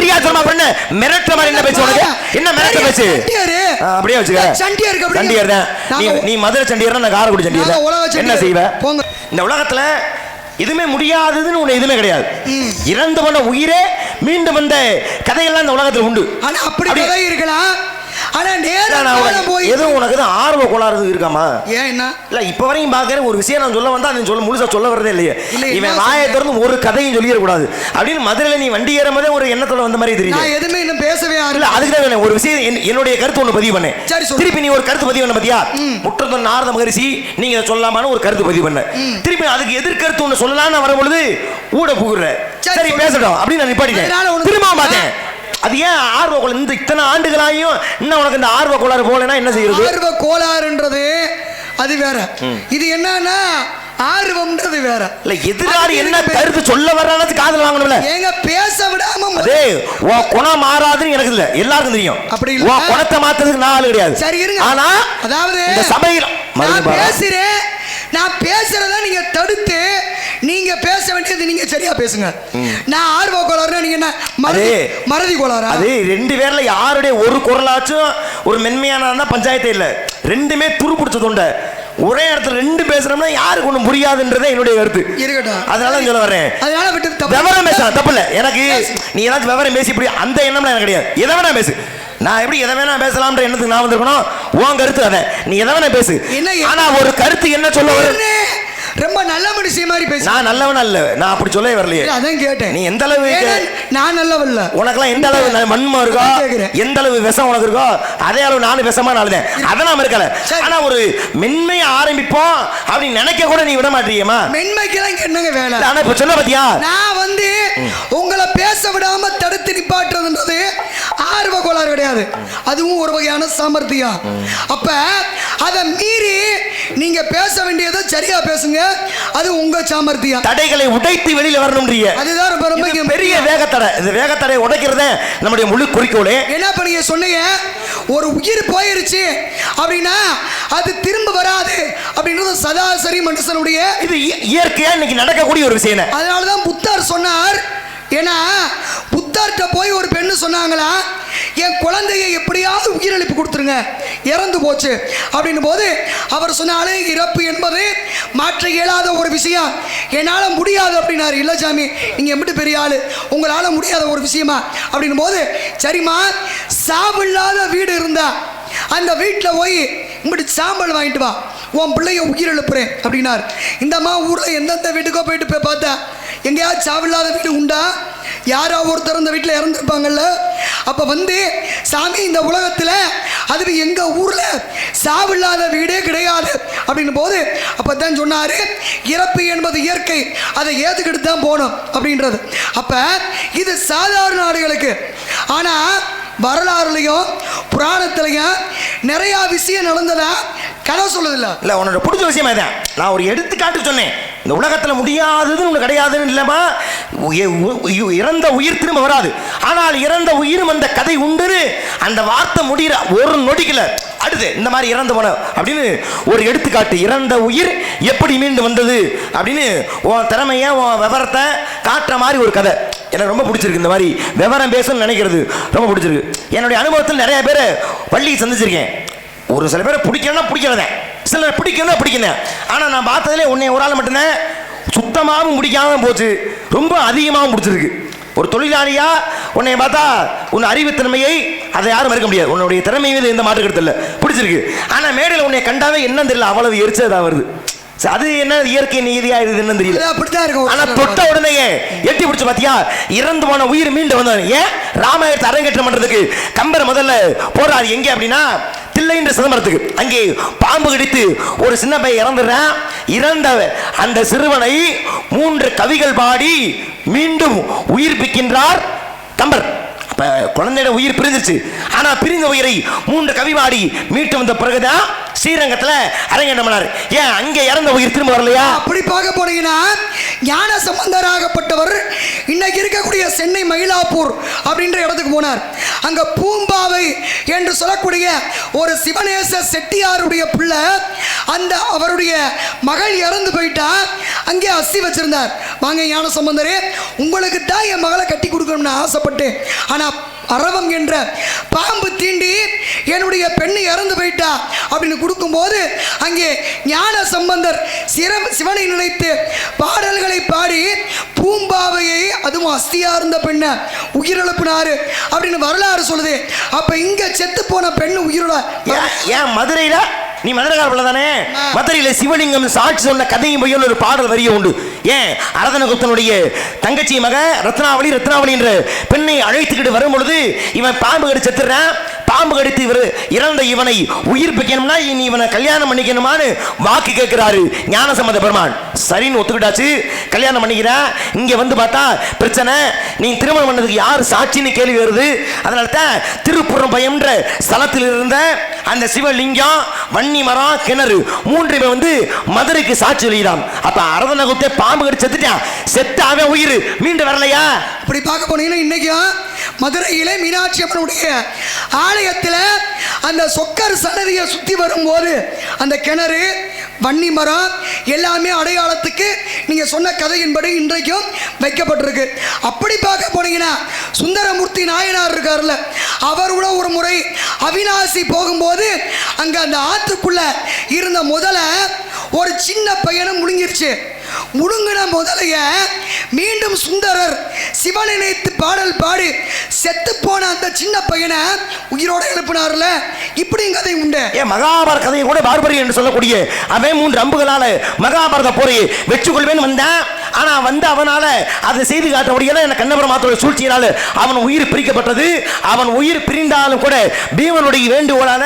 முடியாது சொன்னா பண்ண மிரட்ட மாதிரி என்ன பேச்சு உனக்கு? என்ன மிரட்ட பேச்சு? அப்படியே வச்சுக்க. சண்டியர் தான் நீ மதுரை சண்டியர், நான் காரைக்குடி சண்டியர். என்ன செய்வ? இந்த உலகத்துல எதுவுமே முடியாததுன்னு ஒண்ணு எதுவுமே கிடையாது. இறந்து போன உயிரே மீண்டும் வந்த கதையெல்லாம் இந்த உலகத்துல உண்டு. ஆனா அப்படி கதை இருக்கலாம். ஆனா எதுவும் உனக்கு தான் ஆர்வ கோளாறு இருக்காமா? ஏன் என்ன இல்ல இப்ப வரையும் பாக்குற ஒரு விஷயம் நான் சொல்ல வந்தா சொல்ல முழுசா சொல்ல வரதே இல்லையே. இவன் வாயை திறந்து ஒரு கதையும் சொல்லிட கூடாது அப்படின்னு மதுரையில நீ வண்டி ஏறும் போதே ஒரு எண்ணத்துல வந்த மாதிரி தெரியும். நான் எதுவுமே இன்னும் பேசவே இல்ல. அதுக்குதான் ஒரு விஷயம் என்னுடைய கருத்து ஒண்ணு பதிவு பண்ணேன். திருப்பி நீ ஒரு கருத்து பதிவு பண்ண பத்தியா? முற்றத்தன் நாரத மகரிஷி நீங்க சொல்லலாமான்னு ஒரு கருத்து பதிவு பண்ண. திருப்பி அதுக்கு எதிர்கருத்து ஒண்ணு சொல்லலாம்னு வரும்பொழுது ஊட புகுற. சரி பேசட்டும் அப்படின்னு நான் நிப்பாட்டிட்டேன். திரும்ப பார்த்தேன். அது ஏன் ஆர்வ கோளாறு? இந்த இத்தனை ஆண்டுகளாயும் இன்னும் உனக்கு இந்த ஆர்வ கோளாறு போலனா என்ன செய்யறது? ஆர்வ கோளாறுன்றது அது வேற, இது என்னன்னா ஆர்வம்ன்றது வேற. இல்ல எதிராளி என்ன கருத்து சொல்ல வர்றானது காதுல வாங்கணும்ல. ஏங்க பேச விடாம அதே ஓ குணம் மாறாதுன்னு எனக்கு இல்ல, எல்லாருக்கும் தெரியும். அப்படி இல்ல. ஓ குணத்தை மாத்துறதுக்கு நான் ஆளு கிடையாது. சரி இருங்க. ஆனா அதாவது இந்த சபையில நான் பேசுறத நீங்க தடுத்து நீங்க பேச வேண்டியது நீங்க சரியா பேசுங்க. நான் ஆர்வ கோளாறுனா நீங்க என்ன மறதி கோளாறா? அது ரெண்டு பேர்ல யாருடைய ஒரு குரலாச்சும் ஒரு மென்மையான பஞ்சாயத்தே இல்ல. ரெண்டுமே துரு பிடிச்ச தொண்டை. ஒரே இடத்துல ரெண்டு பேசுறோம்னா யாருக்கு ஒண்ணும் புரியாதுன்றதே என்னுடைய கருத்து. இருக்கட்டும். அதனால சொல்ல வரேன். அதனால விட்டு விவரம் பேச தப்பு இல்ல. எனக்கு நீ ஏதாச்சும் விவரம் பேசி இப்படி அந்த எண்ணம்லாம் எனக்கு கிடையாது. எதை வேணா பேசு. நான் எப்படி எதை வேணா பேசலாம்ன்ற எண்ணத்துக்கு நான் வந்திருக்கணும். உன் கருத்து அதை நீ எதை வேணா பேசு. ஆனா ஒரு கருத்து என்ன சொல்ல வரும்? ரொம்ப நல்ல மனுஷன் மாதிரி பேசு. நான் நல்லவன் அல்ல, நான் அப்படி சொல்லவே வரலையே. அதான் கேட்டேன். நீ எந்த அளவு நான் நல்லவன் இல்ல. உனக்கெல்லாம் எந்த அளவு மண்மா இருக்கோ, எந்த அளவு விஷம் உனக்கு இருக்கோ அதே அளவு நானும் விஷமா நாளுதேன். அதை நாம இருக்கல. ஆனா ஒரு மென்மையை ஆரம்பிப்போம் அப்படின்னு நினைக்க கூட நீ விட மாட்டீங்கம்மா. மென்மைக்கெல்லாம் என்னங்க வேலை? ஆனா இப்ப சொன்ன பத்தியா, நான் உங்களை பேச விடாம தடுத்து நிப்பாட்டுறதுன்றது ஆர்வ கோளாறு கிடையாது. அதுவும் ஒரு வகையான சாமர்த்தியம். அப்ப அதை மீறி நீங்க பேச வேண்டியதை சரியா பேசுங்க. அது உங்க சாமர்த்தியம். தடைகளை உடைத்து வெளியில வரணும்ன்றிய. அதுதான் ரொம்ப ரொம்ப பெரிய வேகத்தடை. இந்த வேகத்தடை உடைக்கிறதே நம்முடைய முழு குறிக்கோளே. என்ன பண்ணீங்க சொன்னீங்க? ஒரு உயிர் போயிருச்சு அப்படின்னா அது திரும்ப வராது அப்படின்றது சராசரி மனுஷனுடைய இது இயற்கையா இன்னைக்கு நடக்கக்கூடிய ஒரு விஷயம். அதனாலதான் புத்தர் சொன்னார். ஏன்னா புத்தர்கிட்ட போய் ஒரு பெண்ணு சொன்னாங்களா, என் குழந்தையை எப்படியாவது உயிரிழப்பு கொடுத்துருங்க, இறந்து போச்சு அப்படின்னு போது அவர் சொன்னாலே இறப்பு என்பது மாற்ற இயலாத ஒரு விஷயம், என்னால் முடியாது அப்படின்னாரு. இல்லை சாமி, நீங்கள் எப்படி பெரிய ஆள், உங்களால் முடியாத ஒரு விஷயமா அப்படின்னும் போது, சரிம்மா சாப்பிடாத வீடு இருந்தா அந்த வீட்டில் போய் இப்படி சாம்பல் வாங்கிட்டு வா, உன் பிள்ளைய உயிர் எழுப்புறேன் அப்படின்னார். இந்தம்மா ஊரில் எந்தெந்த வீட்டுக்கோ போயிட்டு போய் பார்த்தா எங்கேயாவது சாவில்லாத வீடு உண்டா? யாரோ ஒருத்தர் இந்த வீட்டில் இறந்துருப்பாங்கல்ல. அப்போ சாமி இந்த உலகத்தில் அது எங்கள் ஊரில் சாவில்லாத வீடே கிடையாது அப்படின்னு போது அப்போ தான் சொன்னார், இறப்பு என்பது இயற்கை, அதை ஏற்றுக்கிட்டு தான் போகணும் அப்படின்றது. அப்போ இது சாதாரண நாடுகளுக்கு. ஆனால் வரலாறுலையும் புராணத்திலையும் நிறையா விஷயம் நடந்ததா கனவு சொல்லுதில்ல. இல்லை உன்னோட பிடிச்ச விஷயமா தான் நான் ஒரு எடுத்துக்காட்டு சொன்னேன். இந்த உலகத்தில் முடியாததுன்னு ஒன்று கிடையாதுன்னு இல்லைம்மா. இறந்த உயிர் திரும்ப வராது. ஆனால் இறந்த உயிரும் அந்த கதை உண்டுன்னு அந்த வார்த்தை முடிகிற ஒரு நொடிக்கல அடுத்து இந்த மாதிரி இறந்து போன அப்படின்னு ஒரு எடுத்துக்காட்டு. இறந்த உயிர் எப்படி மீண்டு வந்தது அப்படின்னு உன் திறமையை உன் விவரத்தை காட்டுற மாதிரி ஒரு கதை எனக்கு ரொம்ப பிடிச்சிருக்கு. இந்த மாதிரி விவரம் பேசணும்னு நினைக்கிறது ரொம்ப பிடிச்சிருக்கு. என்னுடைய அனுபவத்தில் நிறைய பேரை வள்ளி சந்திச்சிருக்கேன். ஒரு சில பேரை பிடிக்கணும்னா பிடிக்கிறதேன், சில பிடிக்கணும்னா பிடிக்கிறேன். ஆனால் நான் பார்த்ததுலே உன்னை ஒரு ஆள் மட்டும்தான் சுத்தமாகவும் பிடிக்காமல் போச்சு, ரொம்ப அதிகமாகவும் பிடிச்சிருக்கு. ஒரு தொழிலாளியா உன்னை பார்த்தா உன் அறிவுத்திறமையை அதை யாரும் மறுக்க முடியாது. உன்னுடைய திறமை மீது எந்த மாற்று கருத்து இல்லை, பிடிச்சிருக்கு. ஆனால் மேடையில் உன்னை கண்டாவே என்னன்னு தெரியல, அவ்வளவு எரிச்சதாக வருது. அது என்ன இயற்கை நீதியா இது என்ன தெரியல. அப்படித்தான் இருக்கும். ஆனா தொட்ட உடனே எட்டி பிடிச்ச பாத்தியா, இறந்து போன உயிர் மீண்டு வந்தவன். ஏன் ராமாயணத்தை அரங்கேற்றம் பண்றதுக்கு கம்பர் முதல்ல போறாரு எங்க அப்படின்னா தில்லைன்ற சிதம்பரத்துக்கு. அங்கே பாம்பு கடித்து ஒரு சின்ன பையன் இறந்துடுறான். இறந்த அந்த சிறுவனை 3 கவிகள் பாடி மீண்டும் உயிர்ப்பிக்கின்றார் கம்பர். குழந்தையோட உயிர் பிரிஞ்சிருச்சு. ஆனா பிரிந்த உயிரை 3 கவி பாடி மீட்டு வந்த பிறகுதான் ஸ்ரீரங்கத்துல அரங்கேற்றம் பண்ணாரு. ஏன் அங்கே இறந்த உயிர் திரும்ப வரலையா? அப்படி பார்க்க போனீங்கன்னா ஞான சம்பந்தராகப்பட்டவர் இன்னைக்கு இருக்கக்கூடிய சென்னை மயிலாப்பூர் அப்படின்ற இடத்துக்கு போனார். அங்க பூம்பாவை என்று சொல்லக்கூடிய ஒரு சிவநேச செட்டியாருடைய பிள்ளை, அந்த அவருடைய மகள் இறந்து போயிட்டா, அங்கே அஸ்தி வச்சிருந்தார். வாங்க ஞான சம்பந்தரே, உங்களுக்கு தான் என் மகளை கட்டி கொடுக்கணும்னு ஆசைப்பட்டேன், ஆனா அரவம் என்ற பாம்பு தீண்டி என்னுடைய பெண்ணு இறந்து போயிட்டா அப்படின்னு கொடுக்கும்போது அங்கே ஞான சம்பந்தர் சிவனை நினைத்து பாடல்களை பாடி பூம்பாவையை, அதுவும் அஸ்தியா இருந்த பெண்ணை உயிரிழப்பினாரு அப்படின்னு வரலாறு சொல்லுது. அப்ப இங்க செத்து போன பெண்ணு உயிரோட ஏன் மதுரையில நீ மதுரைக்கார தானே, மதுரையில சிவலிங்கம் சாட்சி சொன்ன கதையும் பொய்யும் ஒரு பாடல் வரிய உண்டு. ஏன் அரதனகுப்தனுடைய தங்கச்சி மக ரத்னாவளி என்ற பெண்ணை அழைத்துக்கிட்டு வரும் பொழுது இவன் பாம்பு கடிச்சு செத்துறான். பாம்பு கடித்து இறந்த இவனை உயிர்ப்பிக்கணும்னா நீ இவனை கல்யாணம் பண்ணிக்கணுமான்னு வாக்கு கேட்கிறாரு ஞானசம்பந்த பெருமான். சரின்னு ஒத்துக்கிட்டாச்சு, கல்யாணம் பண்ணிக்கிறேன். இங்க வந்து பார்த்தா பிரச்சனை, நீ திருமணம் பண்ணதுக்கு யார் சாட்சின்னு கேள்வி வருது. அதனால தான் திருப்புறம் பயம்ன்ற ஸ்தலத்தில் இருந்த அந்த சிவலிங்கம், வன்னி மரம், கிணறு மூன்றுமே வந்து மதுரைக்கு சாட்சி எழுதிடான். அப்ப அரதனகுப்தே பாம்பு கடிச்சு செத்துட்டான், செத்து அவன் உயிர் மீண்டு வரலையா? அப்படி பார்க்க போனீங்கன்னா இன்னைக்கும் மதுரையிலே மீனாட்சி அம்மனுடைய ஆலயத்தில் அந்த சொக்கர் சன்னதியை சுற்றி வரும்போது அந்த கிணறு, வன்னி மரம் எல்லாமே அடையாளத்துக்கு நீங்க சொன்ன கதையின்படி இன்றைக்கும் வைக்கப்பட்டிருக்கு. அப்படி பார்க்க போனீங்கன்னா சுந்தரமூர்த்தி நாயனார் இருக்கார்ல, அவர் கூட ஒரு முறை அவிநாசி போகும்போது அங்க அந்த ஆற்றுக்குள்ள இருந்த முதல ஒரு சின்ன பையனை முழுங்கிருச்சு. முழுங்கின முதலைய மீண்டும் சுந்தரர் சிவனை நினைத்து பாடல் பாடி செத்து போன அந்த சின்ன பையனை உயிரோட எழுப்பினார்ல, இப்படியும் கதை உண்டு. மகாபாரத கதையை கூட பார்பரி என்று சொல்லக்கூடிய அவன் 3 அம்புகளால மகாபாரத போரை வெற்றி கொள்வேன் வந்தான். ஆனா வந்து அவனால அதை செய்து காட்ட முடியல. எனக்கு கண்ணபுரமாத்தோட சூழ்ச்சியினால அவன் உயிர் பிரிக்கப்பட்டது. அவன் உயிர் பிரிந்தாலும் கூட பீமனுடைய வேண்டுகோளான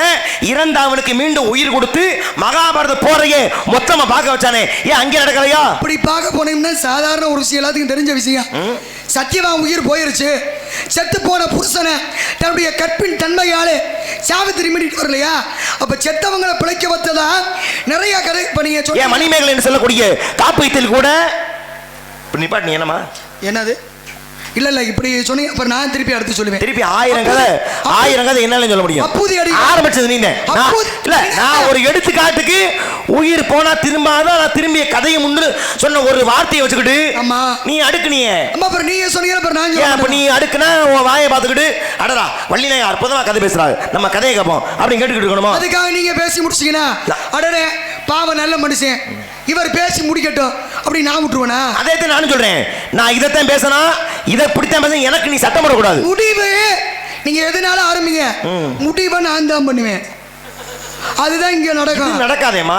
இறந்த அவனுக்கு மீண்டும் உயிர் கொடுத்து மகாபாரத போரையே மொத்தமா பார்க்க வச்சானே. ஏன் அங்கே நடக்கலையா? அப்படி பார்க்க போனோம்னா சாதாரண ஒரு விஷயம், எல்லாத்துக்கும் தெரிஞ்ச விஷயம். சத்தியவான் உயிர் போயிருச்சு, செத்து போன புருஷனை தன்னுடைய கற்பின் தன்மையாலே சாவித்திரி மீட்டிட்டு வரலையா? அப்ப செத்தவங்களை பிழைக்க வச்சதா நிறைய கதை பண்ணீங்க. மணிமேகலை என்று சொல்லக்கூடிய காப்பீட்டில் கூட நிப்பாட்டு. நீ என்னமா என்னது? இல்ல இல்ல இப்படி சொன்னீங்க, அப்புறம் நான் திருப்பி அடுத்து சொல்லுவேன். திருப்பி 1000 கதை என்னால சொல்ல முடியும். அப்பூதி அடி ஆரம்பிச்சது நீங்க. இல்ல, நான் ஒரு எடுத்துக்காட்டுக்கு உயிர் போனா திரும்பாதான் நான் திரும்பிய கதையை முன்னு சொன்ன ஒரு வார்த்தையை வச்சுக்கிட்டு நீ அடுக்குனியே. அப்புறம் நீங்க சொன்னீங்க, அப்புறம் நான் அப்ப நீ அடுக்குனா உன் வாயை பார்த்துக்கிட்டு அடடா வள்ளினா அற்புதமா கதை பேசுறாரு, நம்ம கதையை கேட்போம் அப்படின்னு கேட்டுக்கிட்டு இருக்கணுமா? அதுக்காக நீங்க பேசி முடிச்சீங்கன்னா அடடே பாவம் நல்ல மனுஷன் இவர் பேசி முடிக்கட்டும் அப்படி நான் விட்டுருவேனா? அதே தான் நானும் சொல்றேன். நான் இதைத்தான் பேசணும், இதை பிடித்தான் பேச. எனக்கு நீ சட்டம் போடக்கூடாது. முடிவு நீங்க எதனால ஆரம்பிங்க, முடிவை நான் தான் பண்ணுவேன். அதுதான் இங்க நடக்கும். நடக்காதேமா,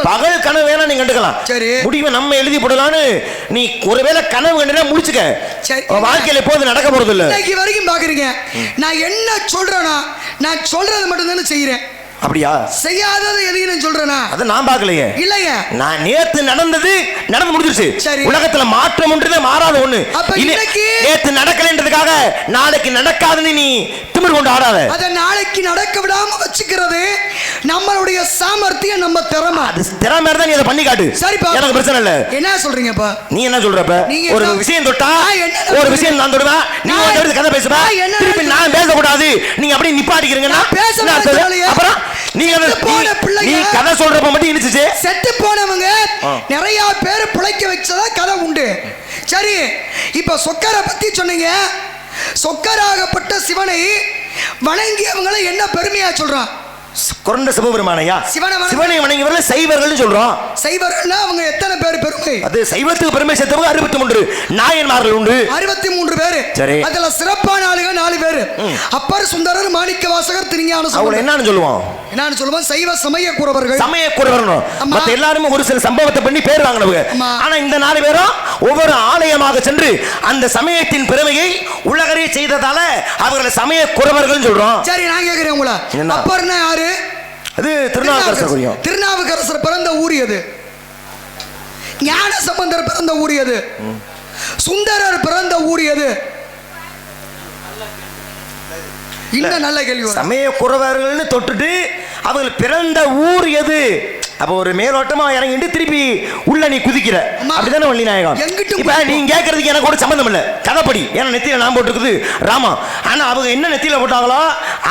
பகல் கனவு வேணா நீங்க கண்டுக்கலாம். சரி, முடிவை நம்ம எழுதி போடலான்னு நீ ஒருவேளை கனவு கண்டுனா முடிச்சுக்க. வாழ்க்கையில எப்போது நடக்க போறது இல்ல. இன்னைக்கு வரைக்கும் பாக்குறீங்க, நான் என்ன சொல்றேன்னா நான் சொல்றது மட்டும் தானே செய்யறேன். அப்படியா? செய்யாதது எதையும் நான் சொல்றேனா? அத நான் பார்க்கலையே. இல்லையே, நான் நேத்து நடந்து முடிஞ்சிருச்சு. உலகத்துல மாற்றம் ஒன்றே மாறாத ஒண்ணு. நேத்து நடக்கலன்றதுக்காக நாளைக்கு நடக்காதுன்னு நீ திமிர் கொண்டு ஆடாத. அத நாளைக்கு நடக்க விடாம வச்சுக்கிறது நம்மளுடைய சாமர்த்தியம், நம்ம திறமை. அது திறமை இருந்தா நீ அதை பண்ணி காட்டு. சரிப்பா, எனக்கு பிரச்சனை இல்ல. என்ன சொல்றீங்கப்பா? நீ என்ன சொல்றப்ப ஒரு விஷயம் தொட்டா ஒரு விஷயம் நான் தொடுவா, நீ வந்து கதை பேசுவா, திருப்பி நான் பேசக்கூடாது. நீங்க அப்படியே நிப்பாட்டிக்கிறீங்கன்னா அப்புறம் நீ கதை சொல்றப்ப மட்டும் இனிச்சு. செத்து போனவங்க நிறைய பேர் பிழைக்க வச்சதா கதை உண்டு. சரி, இப்ப சொக்கரை பத்தி சொன்னீங்க. சொக்கராகப்பட்ட சிவனை வணங்கியவங்களை என்ன பெருமையா சொல்றான்? கொண்ட சிவபெருமானையா? சிவனை வணங்கியவர்கள் சைவர்கள் சொல்றோம். சைவர்கள்னா அவங்க எத்தனை பேர் பெருமை? அது சைவத்துக்கு பெருமை சேர்த்தவங்க 63 நாயன்மார்கள் உண்டு. 63 பேர். சரி, அதுல சிறப்பான ஆளுங்க 4 பேர். அப்பர், சுந்தரர், மாணிக்க வாசகர், திருஞான சம்பந்தர். என்னன்னு சொல்லுவோம்? என்னன்னு சொல்லுவோம்? சைவ சமய கூறவர்கள். சமய கூறவர்கள். மத்த எல்லாரும் ஒரு சில சம்பவத்தை பண்ணி பேர் வாங்கினவங்க. ஆனா இந்த 4 பேரும் ஒவ்வொரு ஆலயமாக சென்று அந்த சமயத்தின் பெருமையை உலகரே செய்ததால அவர்களை சமய கூறவர்கள் சொல்றோம். சரி, நான் கேக்குறேன் உங்களை, அப்பர்னா யாரு? அது திருநாவுக்கரசர். திருநாவுக்கரசர் பிறந்த ஊர் எது? ஞான சம்பந்தர் பிறந்த ஊர் எது? சுந்தரர் பிறந்த ஊர் எது? இன்னும் நல்ல கேள்வி. சமய குறவர்கள்னு தொட்டுட்டு அவர்கள் பிறந்த ஊர் எது அப்ப ஒரு மேலோட்டமா இறங்கிட்டு திருப்பி உள்ள நீ குதிக்கிற, ஆமா. அப்படிதானே வள்ளி நாயகம்? எங்கிட்டும் இப்ப நீ கேட்கறதுக்கு எனக்கு ஒரு சம்பந்தம் இல்ல, கதைப்படி. ஏன்னா நெத்தியில நான் போட்டுருக்குது ராமா, ஆனா அவங்க என்ன நெத்தியில போட்டாங்களோ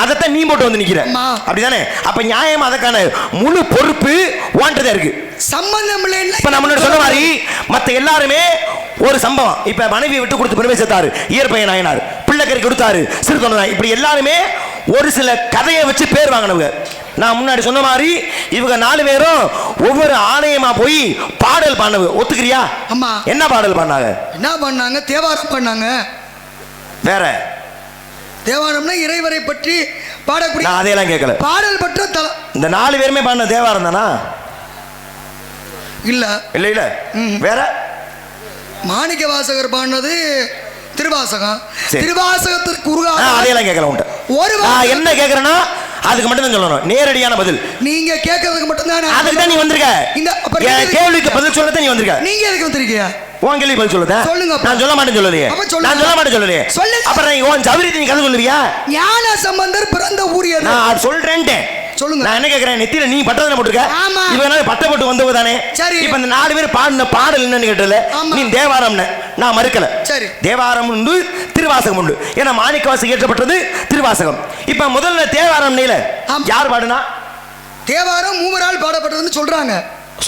அதைத்தான் நீ போட்டு வந்து நிக்கிற, ஆமா. அப்படிதானே? அப்ப நியாயமா அதுக்கான முழு பொறுப்பு வாண்டதா இருக்கு. சம்பந்தம் இல்லை. இப்ப நம்ம சொன்ன மாதிரி மத்த எல்லாருமே ஒரு சம்பவம். இப்ப மனைவியை விட்டு கொடுத்து பெருமை சேர்த்தாரு இயற்பைய நாயனார், பிள்ளைக்கறி கொடுத்தாரு சிறு தொண்டர், இப்படி எல்லாருமே ஒரு சில கதையை வச்சு பேர் வாங்கினவங்க. நான் முன்னாடி சொன்ன மாதிரி இவங்க 4 பேரும் ஒவ்வொரு ஆலயமா போய் பாடல் பாடினவங்க. ஒத்துக்கிறியா? ஆமா. என்ன பாடல் பாடினாங்க? என்ன பண்ணாங்க? தேவாரம் பண்ணாங்க. வேற தேவாரம்னா இறைவரை பற்றி பாடக்கூடிய. நான் அதையெல்லாம் கேட்கல. பாடல் பற்ற இந்த 4 பேருமே பாடின தேவாரம் தானா? இல்ல இல்ல இல்ல. வேற மாணிக்க வாசகர் பாடினது திருவாசகம். சரி. திருவாசகத்திற்கு அதையெல்லாம் கேட்கல. உண்டு ஒரு நான் என்ன கேட்கறேன்னா அதுக்கு மட்டும் தான் சொல்லணும், நேரடியான பதில். நீங்க கேட்கறதுக்கு மட்டும் தான். அதுக்கு தான் நீ வந்திருக்க. இந்த கேள்விக்கு பதில் சொல்லதான் நீ வந்திருக்க. நீங்க எதுக்கு வந்திருக்கீங்க? உன் கேள்வி பதில் சொல்லுதா? சொல்லுங்க. நான் சொல்ல மாட்டேன் சொல்லலையே. நான் சொல்ல மாட்டேன் சொல்லலையே. சொல்லுங்க. அப்புறம் உன் ஜவுரி நீ கதை சொல்லுவியா? ஞான சம்பந்தர் பிறந்த ஊர் எது? நான் அது சொல்றேன்ட்டேன். சொல்லுங்க. நான் என்ன கேக்குறேன், நெத்தியில நீ பட்டதானே போட்டுருக்க? ஆமா. இவனால பட்டை போட்டு வந்தவ தானே. சரி. இப்ப இந்த 4 பேர் பாடின பாடல் என்னன்னு கேட்டல, ஆமா. நீ தேவாரம்னு நான் மறுக்கல. சரி. தேவாரம் உண்டு, திருவாசகம் உண்டு. ஏன்னா மாணிக்கவாசகம் இயற்றப்பட்டது திருவாசகம். இப்ப முதல்ல தேவாரம் நெய்ல யார் பாடுனா? தேவாரம் மூவரால் பாடப்பட்டதுன்னு சொல்றாங்க.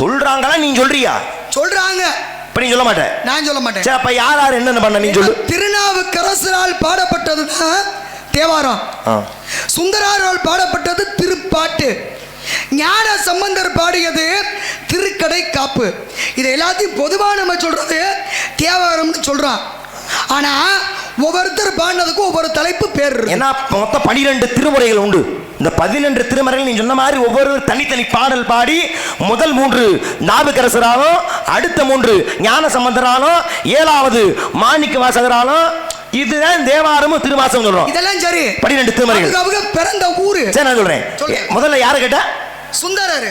சொல்றாங்களா நீ சொல்றியா? சொல்றாங்க. இப்ப நீ சொல்ல மாட்டேன். நான் சொல்ல மாட்டேன். சரி, அப்ப யார் யார் என்னென்ன பண்ண நீ சொல்லு. திருநாவுக்கரசரால் பாடப்பட்டதுதான் தேவாரம். சுந்தராரால் பாடப்பட்டது திருப்பாட்டு. ஞான சம்பந்தர் பாடியது திருக்கடை காப்பு. இது எல்லாத்தையும் பொதுவா நம்ம சொல்றது தேவாரம்னு சொல்றான். ஆனா ஒவ்வொருத்தர் பாடினதுக்கும் ஒவ்வொரு தலைப்பு பேர் இருக்கு. ஏன்னா மொத்தம் 12 திருமுறைகள் உண்டு. இந்த 12 திருமுறைகள் நீ சொன்ன மாதிரி ஒவ்வொரு தனித்தனி பாடல் பாடி முதல் 3 நாவுக்கரசராலும், அடுத்த 3 ஞான சம்பந்தராலும், 7வது மாணிக்க வாசகராலும், இதுதான் தேவாரமும் திருவாசகம் சொல்றோம். இதெல்லாம் சரி. 12 திருமுறைகள். அவங்க பிறந்த ஊரு. சரி, நான் சொல்றேன். முதல்ல யாரை கேட்ட? சுந்தரர்.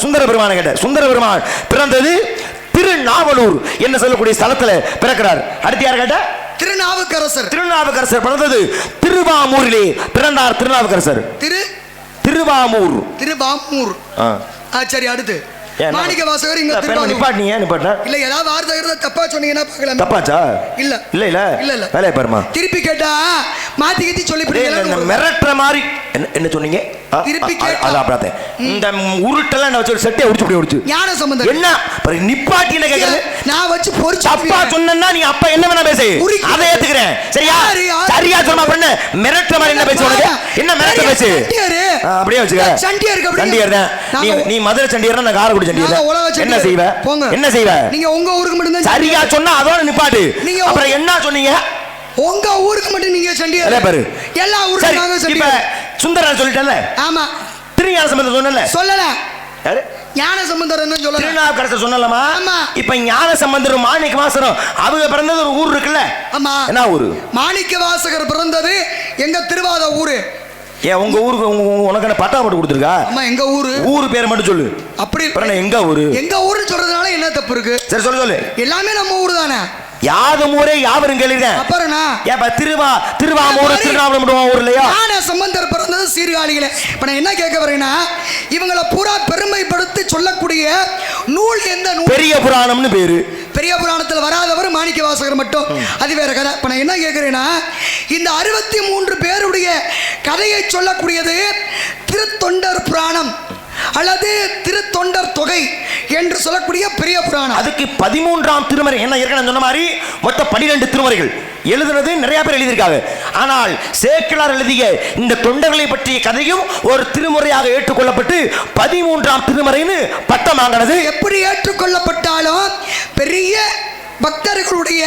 சுந்தர பெருமான கேட்ட. சுந்தர பெருமான் பிறந்தது திருநாவலூர் என்ன சொல்லக்கூடிய ஸ்தலத்துல பிறக்கிறார். அடுத்து யாரை கேட்ட? திருநாவுக்கரசர். திருநாவுக்கரசர் பிறந்தது திருவாமூரிலே பிறந்தார். திருநாவுக்கரசர் திருவாமூர். திருவாமூர். சரி, அடுத்து மாணிக்க வாசகர் இங்க நிப்பாட்டினீங்க. நிப்பாட்டினா இல்ல, ஏதாவது வார்த்தை தப்பா சொன்னீங்கன்னா பார்க்கலாம். தப்பாச்சா? இல்ல இல்ல இல்ல இல்ல இல்ல. வேலைய பாருமா. திருப்பி கேட்டா மாத்தி கத்தி சொல்லி மிரட்டுற மாதிரி என்ன சொன்னீங்க? திருப்பி கேட்டா அதான் பார்த்தேன். இந்த உருட்டெல்லாம் நான் வச்சு செட்டை உடிச்சு இப்படி உடிச்சு ஞான சம்பந்தம் என்ன நிப்பாட்டின கேக்குறது? நான் வச்சு பொறுச்சு அப்பா சொன்னா நீ அப்பா என்ன வேணா பேசு, அதை ஏத்துக்கிறேன். சரியா? சரியா சொன்னா பண்ண மிரட்டுற மாதிரி என்ன பேசு? உனக்கு என்ன மிரட்ட பேசு? அப்படியே வச்சுக்க. சண்டியர் தான் நீ. மதுரை சண்டியர், நான் காரைக்குடி சண்டியர். என்ன செய்வ? என்ன செய்வ? நீங்க உங்க ஊருக்கு மட்டும் தான் சரியா சொன்னா அதோட நிப்பாட்டு. அப்புறம் என்ன சொன்னீங்க? உங்க ஊருக்கு மட்டும் நீங்க சண்டியர் பாரு. எல்லா ஊருக்கும் நாங்க சண்டியர். இப்ப சுந்தரன் சொல்லிட்டல. ஆமா. திருஞான சம்பந்தர் சொன்னல. சொல்லல. யாரு? ஞான சம்பந்தர் என்ன சொல்லல. திருநாவுக்கரசர் சொன்னலமா. ஆமா. இப்ப ஞான சம்பந்தர் மாணிக்க வாசகர் அவங்க பிறந்தது ஒரு ஊர் இருக்குல்ல. ஆமா. என்ன ஊரு? மாணிக்க வாசகர் பிறந்தது எங்க திருவாத ஊரு. ஏன் உங்க ஊருக்கு உனக்கு என்ன பட்டா போட்டு கொடுத்துருக்கா? ஆமா, எங்க ஊரு. ஊரு பேர் மட்டும் சொல்லு. அப்படி எங்க ஊரு? எங்க ஊருன்னு சொல்றதுனால என்ன தப்பு இருக்கு? சரி, சொல்லு சொல்லு. எல்லாமே நம்ம ஊரு தானே. யாதும் ஊரே யாவரும் கேளுங்க. அப்புறம்னா ஏப்பா திருவாமூர் திருநாவலூர் ஊர் இல்லையா? ஞான சம்பந்தர் பிறந்தது சீர்காழியில. இப்ப நான் என்ன கேட்க வரேன்னா, இவங்கள பூரா பெருமைப்படுத்தி சொல்லக்கூடிய நூல் எந்த நூல்? பெரிய புராணம்னு பேரு. பெரிய புராணத்தில் வராதவர் மாணிக்க வாசகர் மட்டும். அது வேற கதை. இப்ப நான் என்ன கேட்கிறேன்னா, இந்த 63 பேருடைய கதையை சொல்லக்கூடியது திருத்தொண்டர் புராணம் அல்லது திருத்தொண்டர் தொகை என்று சொல்லக்கூடிய பெரிய புராணம். அதுக்கு 13ஆம் திருமுறை. என்ன ஏற்கனவே சொன்ன மாதிரி மொத்தம் 12 திருமுறைகள் எழுதுனது நிறைய பேர் எழுதியிருக்காங்க. ஆனால் சேக்கிழார் எழுதிய இந்த தொண்டர்களை பற்றிய கதையும் ஒரு திருமுறையாக ஏற்றுக்கொள்ளப்பட்டு 13ஆம் திருமுறைன்னு பட்டம் வாங்கினது. எப்படி ஏற்றுக்கொள்ளப்பட்டாலும் பெரிய பக்தர்களுடைய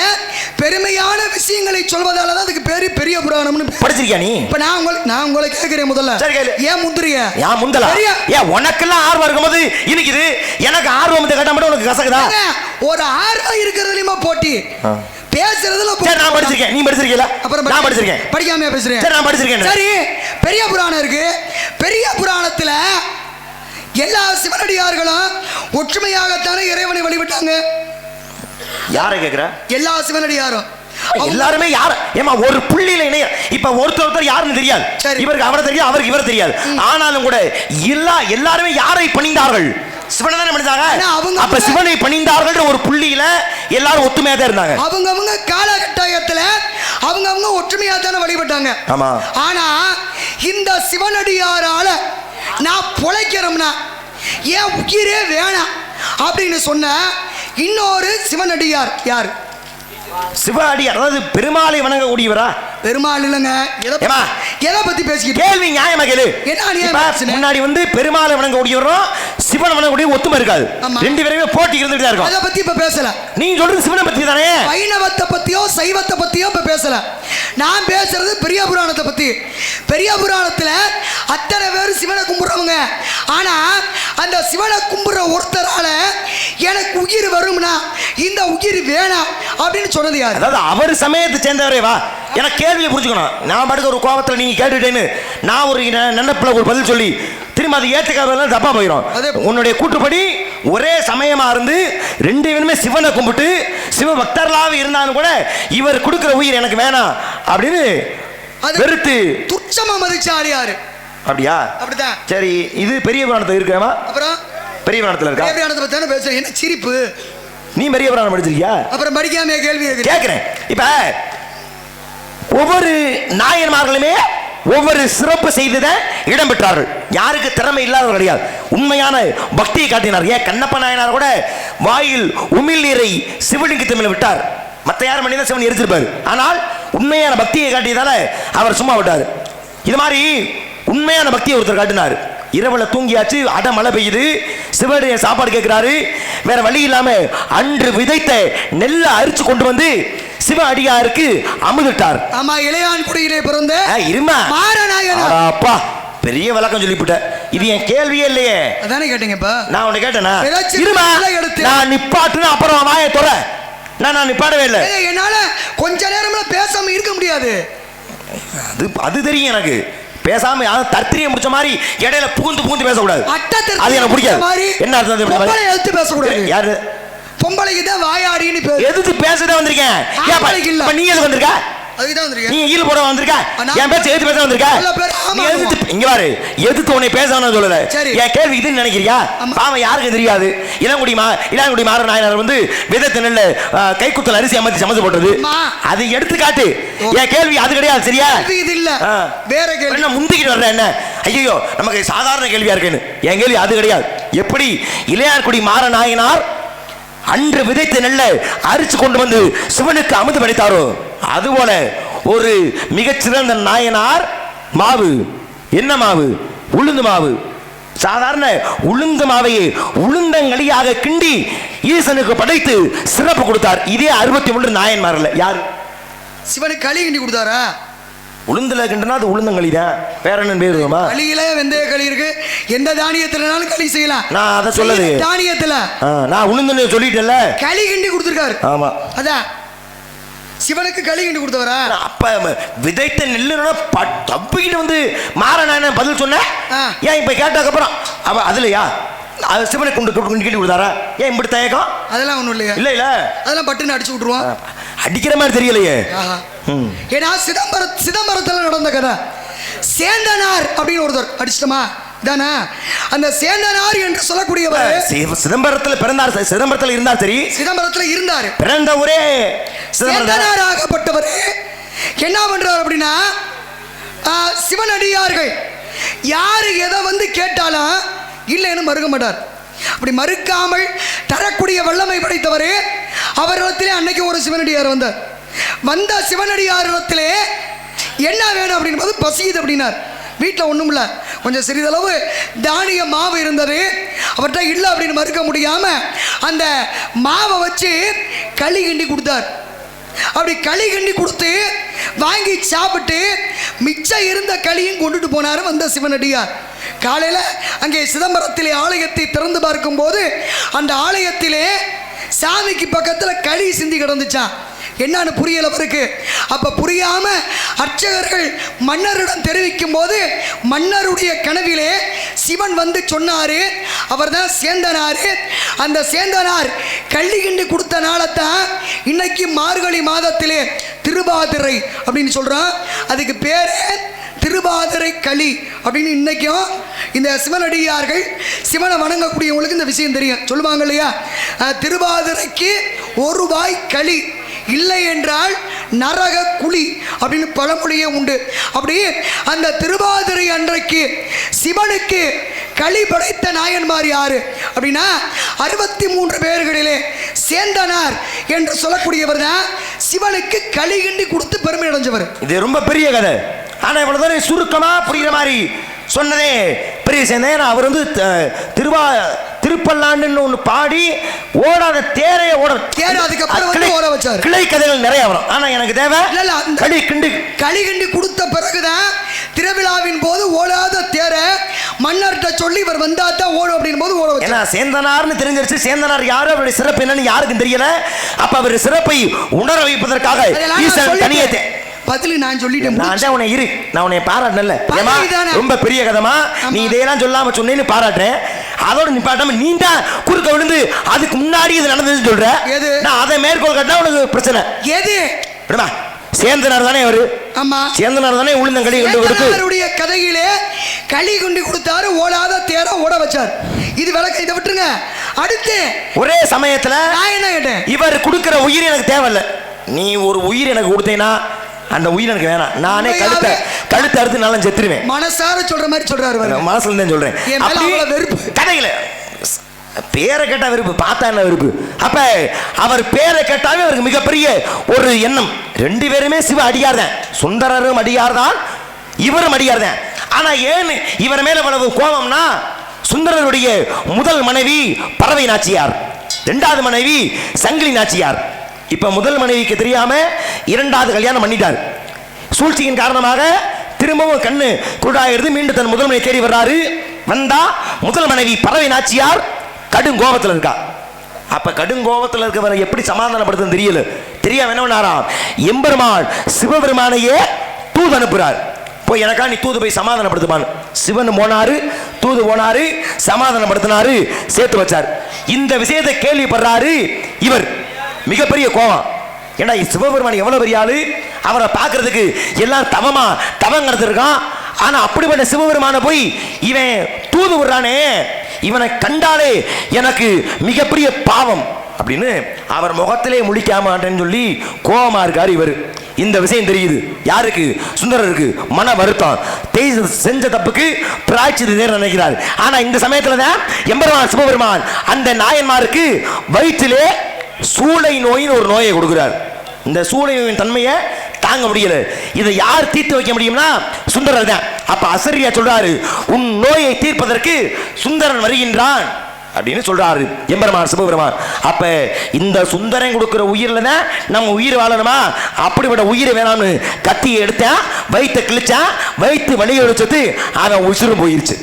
பெருமையான விஷயங்களை சொல்வதால தான் அதுக்கு பேரு பெரிய புராணம்னு. படிச்சிருக்கியா நீ? இப்ப நான் உங்களை கேட்கிறேன் முதல்ல. ஏன் முந்திரிய? ஏன் முந்தல? ஏன் உனக்கெல்லாம் ஆர்வம் இருக்கும்போது இன்னைக்கு எனக்கு ஆர்வம் கேட்டா மட்டும் உனக்கு கசக்குதா? ஒரு ஆர்வம் இருக்கிறதுலயுமா போட்டி பேசுறதுல. சரி, நான் படிச்சிருக்கேன். நீ படிச்சிருக்கீல? அப்புறம் நான் படிச்சிருக்கேன். படிக்காம பேசுறேன். சரி, நான் படிச்சிருக்கேன். சரி, பெரிய புராணம் இருக்கு. பெரிய புராணத்துல எல்லா சிவனடியார்களும் ஒற்றுமையாகத்தானே இறைவனை வழிபட்டாங்க. யாரை கேக்குற? எல்லா சிவனடியாரும். எல்லாருமே யார்? ஏமா ஒரு புள்ளியில இணைய. இப்ப ஒருத்தர் யாருன்னு தெரியாது. இவருக்கு அவரை தெரியாது, அவருக்கு இவர் தெரியாது. ஆனாலும் கூட எல்லாருமே யாரை பணிந்தார்கள்? சிவனை தானே பணிந்தாங்க. ஆனா அவங்க அப்ப சிவனை பணிந்தார்கள் ஒரு புள்ளியில எல்லாரும் ஒத்துமையா தான் இருந்தாங்க. அவங்க காலகட்டாயத்துல அவங்க ஒற்றுமையா தானே வழிபட்டாங்க. ஆமா. ஆனா இந்த சிவனடியாரால நான் பொழைக்கிறோம்னா ஏன் உயிரே வேணாம் அப்படின்னு சொன்ன இன்னொரு சிவனடியார் யார்? சிவனடியார், அதாவது பெருமாளை வணங்கக்கூடியவரா? பெருமாள் இல்லைங்க. எதை பத்தி பேசிக்கிட்டு? கேள்வி நியாயமா கேளு. முன்னாடி வந்து பெருமாளை வணங்கக்கூடியவரும் சிவன் வணங்கக்கூடிய ஒத்துமை இருக்காது. ரெண்டு பேருமே போட்டி இருந்துட்டு தான் இருக்கும். அதை பத்தி இப்ப பேசல. நீ சொல்றது சிவனை பத்தி தானே. வைணவத்தை பத்தியோ சைவத்தை பத்தியோ இப்ப பேசல. நான் பேசுறது பெரிய புராணத்தை பத்தி. பெரிய புராணத்துல அத்தனை பேர் சிவனை கும்பிடுறவங்க. ஆனா அந்த சிவனை கும்பிடுற ஒருத்தரால எனக்கு உயிர் வரும்னா இந்த உயிர் வேணாம் அப்படின்னு சொன்னது யாரு? அதாவது அவர் சமயத்தை சேர்ந்தவரே வா. எனக்கு கேள்வியை புரிஞ்சுக்கணும். நான் பாட்டுக்கு ஒரு கோபத்தில் நீங்க கேட்டுட்டேன்னு நான் ஒரு நினைப்புல ஒரு பதில் சொல்லி திரும்ப அது ஏற்றுக்காதெல்லாம் தப்பா போயிடும். உன்னுடைய கூற்றுப்படி ஒரே சமயமா இருந்து ரெண்டு பேருமே சிவனை கும்பிட்டு சிவ பக்தர்களாக இருந்தாலும் கூட இவர் கொடுக்கிற உயிர் எனக்கு வேணாம் அப்படின்னு வெறுத்து துச்சமா மதிச்சாரு யாரு? அப்படியா? அப்படிதான். சரி, இது பெரிய புராணத்தில் இருக்கா? அப்புறம் பெரிய புராணத்தில் இருக்கா? பெரிய புராணத்தை பத்தி தானே பேசுறேன். என்ன சிரிப்பு? நீ பெரிய புராணம் படிச்சிருக்கியா? அப்புறம் படிக்காம கேள்வி கேட்கிறேன். இப்ப ஒவ்வொரு நாயன்மார்களுமே ஒவ்வொரு சிறப்பு செய்ததை இடம் பெற்றார்கள். யாருக்கு திறமை இல்லாதவர் கிடையாது. உண்மையான பக்தியை காட்டினார். ஏன் கண்ணப்ப நாயனார் கூட வாயில் உமிழ் நீரை சிவலிங்கத்து மேல விட்டார். மற்ற யாரும் பண்ணி தான் சிவன் எரிச்சிருப்பார். ஆனால் உண்மையான பக்தியை காட்டியதால அவர் சும்மா விட்டார். இது மாதிரி உண்மையான பக்தியை ஒருத்தர் காட்டினார். இரவுல தூங்கியாச்சு, அட மழை பெய்யுது, சிவனுடைய சாப்பாடு கேட்கிறாரு. வேற வழி இல்லாம அன்று விதைத்த நெல்ல அரிச்சு கொண்டு வந்து சிவ அடியாருக்கு அமுதிட்டார். ஆமா, இளையான்குடியிலே பிறந்த இருமா மாரநாயனார். அப்பா பெரிய விளக்கம் சொல்லிவிட்ட. இது என் கேள்வியே இல்லையே. அதானே கேட்டீங்கப்பா. நான் உன்னை கேட்டேனா? இருமா, நான் நிப்பாட்டுனா அப்புறம் வாயை தொற. நான் நிப்பாடவே இல்லை. என்னால கொஞ்ச நேரம்ல பேசாம இருக்க முடியாது. அது தெரியும் எனக்கு. பேசாம தர்த்திரியை முடிச்ச மாதிரி இடையில பூந்து பேசக்கூடாது. அது எனக்கு பிடிக்காது. என்ன அர்த்தம்? பேசக்கூடாது. யாரு பொம்பளைக்கு தான் வாயாடின்னு பேரு. எதுக்கு பேசதான் வந்திருக்கேன். நீ எதுக்கு வந்திருக்க? நீ ஈல் போட வந்திருக்க. என் பேச்சு எதுக்கு பேச வந்திருக்க? இங்க பாரு, எதுக்கு உன்னை பேசணும்னு சொல்லல. என் கேள்வி இதுன்னு நினைக்கிறியா? பாவம் யாருக்கும் தெரியாது. இளங்குடி மாற நாயனார் வந்து விதத்து நெல்ல கைக்குத்தல் அரிசி அமைத்து சமைச்சு போட்டது. அது எடுத்து காட்டு. என் கேள்வி அது கிடையாது. சரியா? இது இல்ல, வேற கேள்வி. என்ன முந்திக்கிட்டு வர்ற? என்ன ஐயோ நமக்கு சாதாரண கேள்வியா இருக்குன்னு. என் கேள்வி அது கிடையாது. எப்படி இளையான்குடி மாற நாயனார் அன்று விதைத்த நெல்ல அரிச்சு கொண்டு வந்து சிவனுக்கு அமுது படைத்தாரோ அதுபோல ஒரு மிகச்சிறந்த நாயனார் மாவு. என்ன மாவு? உளுந்து மாவு. சாதாரண உளுந்து மாவையை உளுந்தங்களியாக கிண்டி ஈசனுக்கு படைத்து சிறப்பு கொடுத்தார். இதே 63 நாயன்மார்ல யாரு? சிவனுக்கு களி கிண்டி கொடுத்தாரா? உளுந்துல கிண்டனா அது உளுந்தங்களி தான். வேற என்ன பேர் இருக்குமா? களியில வெந்தய களி இருக்கு. எந்த தானியத்துலனாலும் களி செய்யலாம். நான் அத சொல்லது தானியத்துல. நான் உளுந்துன்னு சொல்லிட்டேன்ல. களி கிண்டி கொடுத்திருக்காரு. ஆமா, அதான் சிவனுக்கு களி கிண்டி கொடுத்தவரா? அப்ப விதைத்த நெல்லுனா தப்பிக்கிட்டு வந்து மாறன பதில் சொன்ன. ஏன் இப்ப கேட்டதுக்கு அப்புறம் அவ அதுலயா அது சிவனுக்கு கிண்டி கொடுத்தாரா? ஏன் இப்படி தயக்கம்? அதெல்லாம் ஒண்ணும் இல்லையா? இல்ல இல்ல, அதெல்லாம் பட்டுன்னு அடிச்சு விட்டுருவோம். அடிக்கிற மாதிரி தெரியலையே. ஏன்னா சிதம்பரத்தில் நடந்த கதை. சேந்தனார் அப்படின்னு ஒருத்தர் அடிச்சிட்டமா தானே? அந்த சேந்தனார் என்று சொல்லக்கூடியவர் சிதம்பரத்தில் பிறந்தார். சிதம்பரத்தில் இருந்தார். சரி, சிதம்பரத்தில் இருந்தார். பிறந்த ஒரே சேந்தனார் ஆகப்பட்டவர் என்ன பண்றார் அப்படின்னா, சிவனடியார்கள் யாரு எதை வந்து கேட்டாலும் இல்லைன்னு மறுக்க மாட்டார். அப்படி மறுக்காமல் தரக்கூடிய வல்லமை படைத்தவரே அவரிடத்திலே அன்னைக்கு ஒரு சிவனடியார் வந்தார். வந்த சிவனடியாரிடத்திலே என்ன வேணும் அப்படின்னு போது பசிக்குது அப்படின்னார். வீட்டில் ஒன்றும் இல்லை, கொஞ்சம் சிறிதளவு தானிய மாவு இருந்தது. அவர்கிட்ட இல்லை அப்படின்னு மறுக்க முடியாமல் அந்த மாவை வச்சு களி கிண்டி கொடுத்தார். அப்படி களி கிண்டி கொடுத்து வாங்கி சாப்பிட்டு மிச்சம் இருந்த களியும் கொண்டுட்டு போனார் வந்த சிவனடியார். காலையில் அங்கே சிதம்பரத்திலே ஆலயத்தை திறந்து பார்க்கும்போது அந்த ஆலயத்திலே சாமிக்கு பக்கத்தில் களி சிந்தி கிடந்துச்சான். என்னன்னு புரியல அவருக்கு. அப்ப புரியாம அர்ச்சகர்கள் மன்னரிடம் தெரிவிக்கும் போது மன்னருடைய கனவிலே சிவன் வந்து சொன்னாரு, அவர் தான் சேந்தனாரு. அந்த சேந்தனார் களி கிண்டி கொடுத்த நாளைத்தான் இன்னைக்கு மார்கழி மாதத்திலே திருவாதிரை அப்படின்னு சொல்றோம். அதுக்கு பேரு திருவாதிரை களி அப்படின்னு இன்னைக்கும் இந்த சிவனடியார்கள் சிவனை வணங்கக்கூடியவங்களுக்கு இந்த விஷயம் தெரியும். சொல்லுவாங்க இல்லையா, திருவாதிரைக்கு ஒரு வாய் களி இல்லை என்றால் நரக குழி அப்படின்னு பழமொழியே உண்டு. அப்படி அந்த திருவாதிரை அன்றைக்கு சிவனுக்கு களி படைத்த நாயன்மார் யாரு அப்படின்னா 63 பேர்களிலே சேந்தனார் என்று சொல்லக்கூடியவர் தான் சிவனுக்கு களி கிண்டி கொடுத்து பெருமை அடைஞ்சவர். இது ரொம்ப பெரிய கதை. ஆனா இவ்வளவு தூரம் சுருக்கமா புரியுற மாதிரி சொன்னதே பெரிய சேர்ந்தேன். அவர் வந்து திருப்பல்லாண்டுன்னு ஒன்று பாடி ஓடாத தேரைய ஓட வச்சார். கிளை கதைகள் நிறைய வரும். ஆனா எனக்கு தேவை களி கிண்டி கொடுத்த பிறகுதான் திருவிழாவின் போது ஓடாத தேரை மன்னர்கிட்ட சொல்லி இவர் வந்தா தான் ஓடும் அப்படின்னு போது ஓட வச்சார். ஏன்னா சேந்தனார்னு தெரிஞ்சிருச்சு. சேந்தனார் யாரு, அவருடைய சிறப்பு என்னன்னு யாருக்கும் தெரியல. அப்ப அவர் சிறப்பை உணர வைப்பதற்காக ஈசன் தனியே பதில் நான் சொல்லிட்டேன். நான் உன்னை இரு, நான் உன்னை பாராட்டல. ரொம்ப பெரிய கதமா நீ இதையெல்லாம் சொல்லாம சொன்னேன்னு பாராட்டுறேன். அதோட நிப்பாட்டாம நீ தான் குறுக்க விழுந்து அதுக்கு முன்னாடி இது நடந்ததுன்னு சொல்ற. நான் அதை மேற்கோள் காட்டினா உனக்கு பிரச்சனை. எது விடுமா, சேந்தனார் தானே அவரு. ஆமா, சேந்தனார் தானே உளுந்தங்களி கொண்டு கொடுத்து அவருடைய கதையிலே களி கொண்டு கொடுத்தாரு, ஓடாத தேர ஓட வச்சார். இது விளக்க, இதை விட்டுருங்க. அடுத்து ஒரே சமயத்துல நான் என்ன கேட்டேன், இவர் கொடுக்கிற உயிர் எனக்கு தேவையில்ல. நீ ஒரு உயிர் எனக்கு கொடுத்தேன்னா அந்த உயிர் எனக்கு வேணாம். நானே கழுத்து அறுத்து நானும் செத்துருவேன். மனசார சொல்ற மாதிரி சொல்றாரு. மனசுல இருந்து சொல்றேன். வெறுப்பு கதையில பேரை கேட்டா வெறுப்பு, பார்த்தா என்ன வெறுப்பு. அப்ப அவர் பேரை கேட்டாவே அவருக்கு மிகப்பெரிய ஒரு எண்ணம். 2 பேருமே சிவ அடியார் தான். சுந்தரரும் அடியார் தான், இவரும் அடியார் தான். ஆனா ஏன் இவர் மேல இவ்வளவு கோபம்னா, சுந்தரருடைய முதல் மனைவி பறவை நாச்சியார், 2வது மனைவி சங்கிலி நாச்சியார். இப்ப முதல் மனைவிக்கு தெரியாம 2வது கல்யாணம் பண்ணிட்டார். சூழ்ச்சியின் காரணமாக திரும்பவும் கண்ணு குருடாயிருது. மீண்டும் தன் முதல் மனைவி தேடி வர்றாரு. வந்தா முதல் மனைவி பறவை நாச்சியார் கடும் கோபத்தில் இருக்கா. அப்ப கடும் கோபத்தில் இருக்கவரை எப்படி சமாதானப்படுத்த தெரியல. தெரியாம என்ன பண்ணாராம், எம்பெருமான் சிவபெருமானையே தூது அனுப்புறார். போய் எனக்கா நீ தூது போய் சமாதானப்படுத்துமான்னு. சிவன் போனாரு, தூது போனாரு, சமாதானப்படுத்தினாரு, சேர்த்து வச்சார். இந்த விஷயத்தை கேள்விப்படுறாரு இவர். மிகப்பெரிய கோபம். ஏன்னா சிவபெருமான் எவ்வளவு பெரிய ஆளு, அவரை பார்க்கறதுக்கு எல்லாம் தவம் நடத்திருக்கான். ஆனா அப்படிப்பட்ட சிவபெருமான போய் இவன் தூது விடுறானே, இவனை கண்டாலே எனக்கு மிகப்பெரிய பாவம் அப்படின்னு அவர் முகத்திலே முழிக்காமாட்டேன்னு சொல்லி கோபமா இருக்காரு இவர். இந்த விஷயம் தெரியுது யாருக்கு, சுந்தரருக்கு. மன வருத்தம், செஞ்ச தப்புக்கு பிராய்ச்சித்து நினைக்கிறார். ஆனா இந்த சமயத்துல தான் எம்பெருமான் சிவபெருமான் அந்த நாயன்மாருக்கு வயிற்றிலே சூளை நோயின் ஒரு நோயை கொடுக்கிறார். இந்த சூளை நோயின் தன்மையை தாங்க முடியல. இதை யார் தீர்த்து வைக்க முடியும்னா சுந்தரர் தான். அப்ப அசரியா சொல்றாரு, உன் நோயை தீர்ப்பதற்கு சுந்தரன் வருகின்றான் அப்படின்னு சொல்றாரு எம்பெருமான் சிவபெருமான். அப்ப இந்த சுந்தரன் கொடுக்கிற உயிரில தான் நம்ம உயிர் வாழணுமா, அப்படிப்பட்ட உயிரை வேணாம்னு கத்தியை எடுத்தேன், வயிற்றை கிழிச்சான், வயிற்று வலியை ஒழிச்சது, அவன் உசுரும் போயிருச்சு.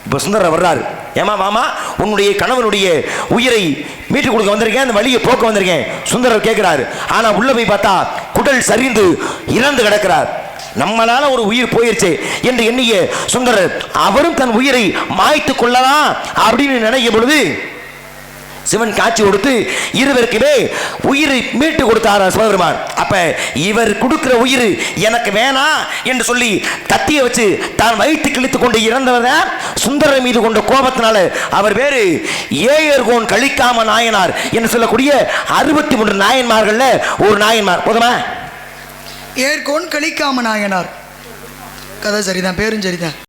இப்ப சுந்தரர் வர்றாரு, ஏமா மாமா உன்னுடைய கணவனுடைய உயிரை மீட்டு கொடுக்க வந்திருக்கேன், அந்த வழியை போக்க வந்திருக்கேன். சுந்தரர் கேட்கிறாரு. ஆனா உள்ள போய் பார்த்தா குடல் சரிந்து இறந்து கிடக்கிறார். நம்மளால ஒரு உயிர் போயிருச்சு என்று எண்ணிய சுந்தரர் அவரும் தன் உயிரை மாய்த்து கொள்ளலாம் அப்படின்னு நினைக்கும் பொழுது சிவன் காட்சி கொடுத்து இருவருக்குமே உயிரை மீட்டு கொடுத்தாரா சிவபெருமான். அப்ப இவர் கொடுக்கிற உயிர் எனக்கு வேணாம் என்று சொல்லி கத்திய வச்சு தான் வயிற்று கிழித்து கொண்டு இறந்தவர் சுந்தரர் மீது கொண்ட கோபத்தினால அவர் வேறு ஏயர்கோன் கழிக்காம நாயனார் என்று சொல்லக்கூடிய 63 நாயன்மார்கள்ல ஒரு நாயன்மார். போதுமா, ஏர்கோன் கழிக்காம நாயனார். கதை சரிதான், பேரும் சரிதான்.